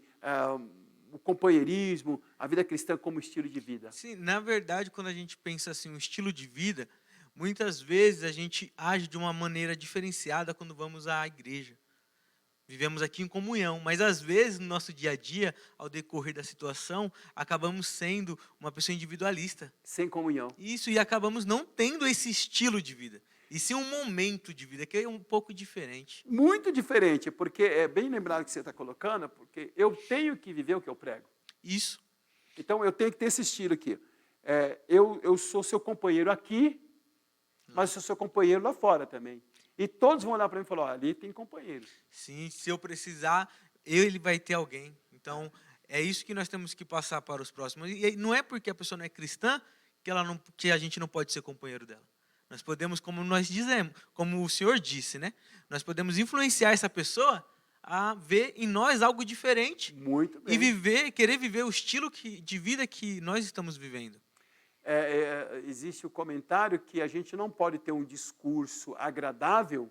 o companheirismo, a vida cristã como estilo de vida. Sim, na verdade, quando a gente pensa assim, um estilo de vida, muitas vezes a gente age de uma maneira diferenciada quando vamos à igreja. Vivemos aqui em comunhão, mas às vezes no nosso dia a dia, ao decorrer da situação, acabamos sendo uma pessoa individualista. Sem comunhão. Isso, e acabamos não tendo esse estilo de vida. E sim um momento de vida, que é um pouco diferente. Muito diferente, porque é bem lembrado que você está colocando, porque eu tenho que viver o que eu prego. Isso. Então, eu tenho que ter esse estilo aqui. Eu sou seu companheiro aqui, mas sou seu companheiro lá fora também. E todos vão olhar para mim e falar, ali tem companheiro. Sim, se eu precisar, ele vai ter alguém. Então, é isso que nós temos que passar para os próximos. E não é porque a pessoa não é cristã que a gente não pode ser companheiro dela. Nós podemos, como nós dizemos, como o Senhor disse, né? Nós podemos influenciar essa pessoa a ver em nós algo diferente. Muito bem. E querer viver o estilo de vida que nós estamos vivendo. Existe o comentário que a gente não pode ter um discurso agradável,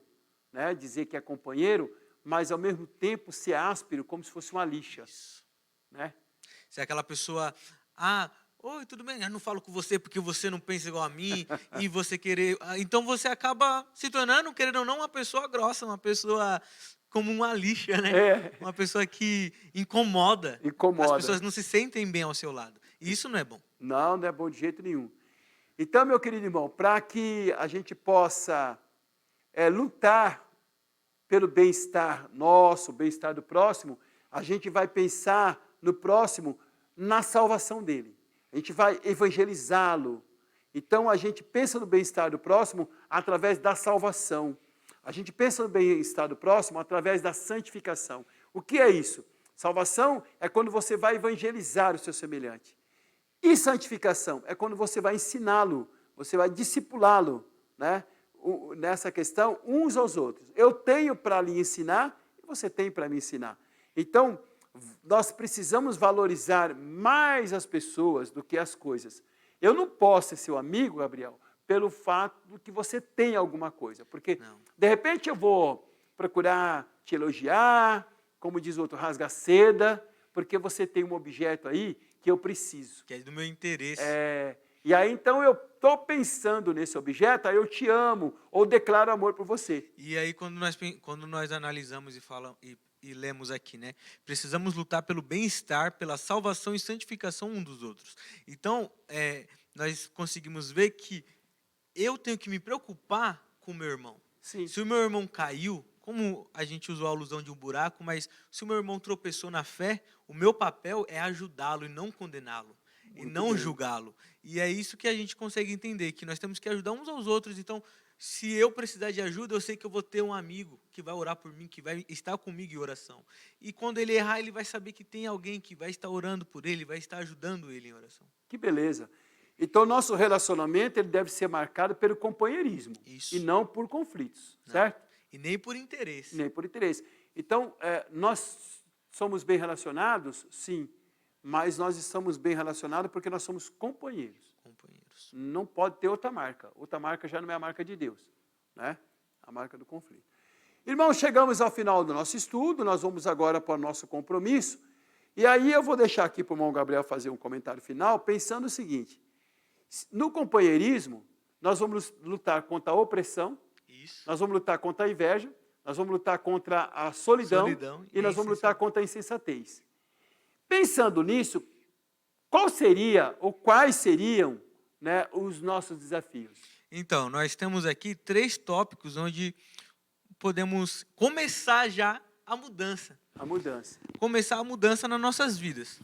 né, dizer que é companheiro, mas ao mesmo tempo ser áspero, como se fosse uma lixa. Né? Se aquela pessoa, oi, tudo bem, eu não falo com você porque você não pensa igual a mim, e você querer... Então você acaba se tornando, querendo ou não, uma pessoa grossa, uma pessoa como uma lixa, né? Uma pessoa que incomoda. As pessoas não se sentem bem ao seu lado. E isso não é bom. Não é bom de jeito nenhum. Então, meu querido irmão, para que a gente possa lutar pelo bem-estar nosso, bem-estar do próximo, a gente vai pensar no próximo na salvação dele. A gente vai evangelizá-lo. Então, a gente pensa no bem-estar do próximo através da salvação. A gente pensa no bem-estar do próximo através da santificação. O que é isso? Salvação é quando você vai evangelizar o seu semelhante. E santificação é quando você vai ensiná-lo, você vai discipulá-lo, né? Nessa questão, uns aos outros. Eu tenho para lhe ensinar e você tem para me ensinar. Então, nós precisamos valorizar mais as pessoas do que as coisas. Eu não posso ser seu amigo, Gabriel, pelo fato de que você tem alguma coisa. Porque, de repente, eu vou procurar te elogiar, como diz o outro, rasgar seda, porque você tem um objeto aí que eu preciso. Que é do meu interesse. E aí, então, eu estou pensando nesse objeto, aí eu te amo, ou declaro amor por você. E aí, quando nós analisamos e lemos aqui, né? Precisamos lutar pelo bem-estar, pela salvação e santificação um dos outros. Então, nós conseguimos ver que eu tenho que me preocupar com o meu irmão. Sim. Se o meu irmão caiu, como a gente usou a alusão de um buraco, mas se o meu irmão tropeçou na fé, o meu papel é ajudá-lo e não condená-lo, e não julgá-lo. E é isso que a gente consegue entender, que nós temos que ajudar uns aos outros. Então, se eu precisar de ajuda, eu sei que eu vou ter um amigo que vai orar por mim, que vai estar comigo em oração. E quando ele errar, ele vai saber que tem alguém que vai estar orando por ele, vai estar ajudando ele em oração. Que beleza. Então, nosso relacionamento ele deve ser marcado pelo companheirismo. Isso. E não por conflitos, certo? E nem por interesse. Nem por interesse. Então, nós somos bem relacionados? Sim. Mas nós estamos bem relacionados porque nós somos companheiros. Não pode ter outra marca. Outra marca já não é a marca de Deus, né? A marca do conflito. Irmãos, chegamos ao final do nosso estudo, nós vamos agora para o nosso compromisso. E aí eu vou deixar aqui para o irmão Gabriel fazer um comentário final, pensando o seguinte: no companheirismo, nós vamos lutar contra a opressão, Isso. nós vamos lutar contra a inveja, nós vamos lutar contra a solidão e nós vamos lutar contra a insensatez. Pensando nisso, qual seria ou quais seriam, né, os nossos desafios? Então, nós temos aqui 3 tópicos onde podemos começar já a mudança. A mudança. Começar a mudança nas nossas vidas.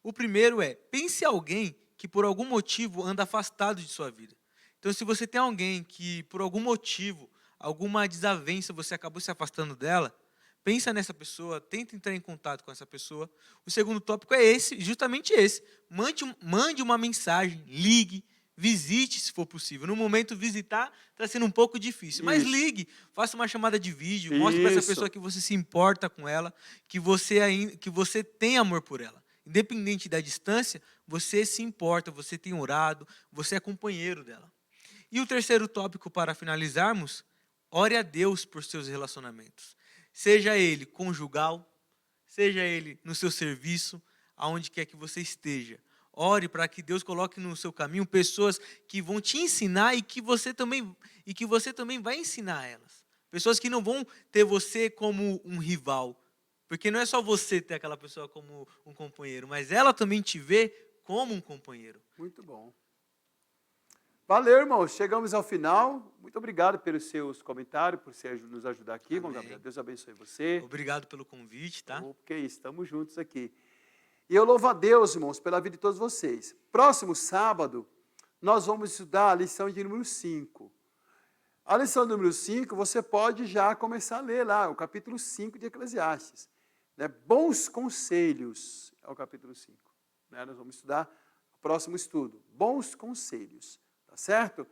O primeiro é, pense em alguém que por algum motivo anda afastado de sua vida. Então, se você tem alguém que por algum motivo, alguma desavença, você acabou se afastando dela, pensa nessa pessoa, tenta entrar em contato com essa pessoa. O segundo tópico é esse, justamente esse. Mande uma mensagem, ligue, visite se for possível. No momento, visitar está sendo um pouco difícil, mas Isso. ligue, faça uma chamada de vídeo, mostre para essa Isso. pessoa que você se importa com ela, que você tem amor por ela. Independente da distância, você se importa, você tem orado, você é companheiro dela. E o terceiro tópico, para finalizarmos, ore a Deus por seus relacionamentos. Seja ele conjugal, seja ele no seu serviço, aonde quer que você esteja. Ore para que Deus coloque no seu caminho pessoas que vão te ensinar e que você também vai ensinar elas. Pessoas que não vão ter você como um rival. Porque não é só você ter aquela pessoa como um companheiro, mas ela também te vê como um companheiro. Muito bom. Valeu, irmãos. Chegamos ao final. Muito obrigado pelos seus comentários, por nos ajudar aqui, irmão Amém. Gabriel. Deus abençoe você. Obrigado pelo convite, tá? Ok, estamos juntos aqui. E eu louvo a Deus, irmãos, pela vida de todos vocês. Próximo sábado, nós vamos estudar a lição de número 5. A lição número 5, você pode já começar a ler lá, o capítulo 5 de Eclesiastes. Né? Bons conselhos, é o capítulo 5. Né? Nós vamos estudar o próximo estudo. Bons conselhos, tá certo?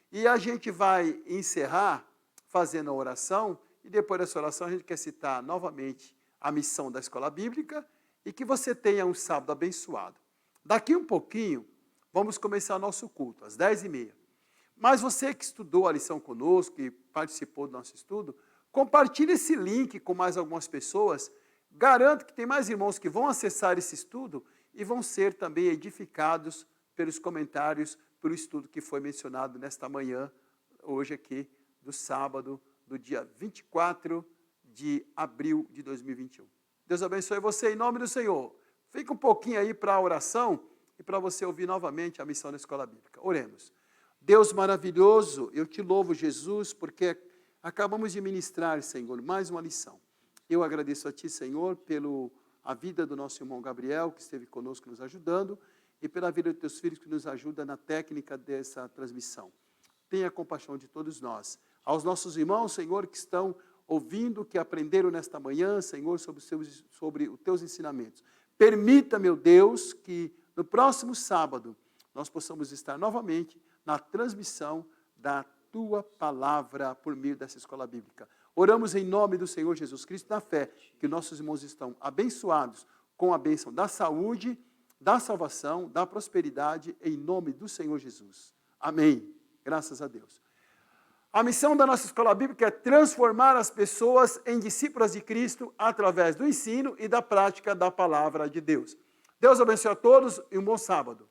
E a gente vai encerrar fazendo a oração, e depois dessa oração a gente quer citar novamente a missão da Escola Bíblica, e que você tenha um sábado abençoado. Daqui um pouquinho, vamos começar o nosso culto, às 10h30. Mas você que estudou a lição conosco, que participou do nosso estudo, compartilhe esse link com mais algumas pessoas. Garanto que tem mais irmãos que vão acessar esse estudo e vão ser também edificados pelos comentários, pelo estudo que foi mencionado nesta manhã, hoje aqui, do sábado, do dia 24 de abril de 2021. Deus abençoe você em nome do Senhor. Fica um pouquinho aí para a oração e para você ouvir novamente a missão da Escola Bíblica. Oremos. Deus maravilhoso, eu te louvo, Jesus, porque acabamos de ministrar, Senhor, mais uma lição. Eu agradeço a Ti, Senhor, pela vida do nosso irmão Gabriel, que esteve conosco nos ajudando, e pela vida dos Teus filhos que nos ajudam na técnica dessa transmissão. Tenha compaixão de todos nós. Aos nossos irmãos, Senhor, que estão ouvindo, que aprenderam nesta manhã, Senhor, sobre os Teus ensinamentos. Permita, meu Deus, que no próximo sábado nós possamos estar novamente na transmissão da Tua Palavra por meio dessa Escola Bíblica. Oramos em nome do Senhor Jesus Cristo, na fé, que nossos irmãos estão abençoados com a bênção da saúde, da salvação, da prosperidade, em nome do Senhor Jesus. Amém. Graças a Deus. A missão da nossa Escola Bíblica é transformar as pessoas em discípulas de Cristo através do ensino e da prática da Palavra de Deus. Deus abençoe a todos e um bom sábado.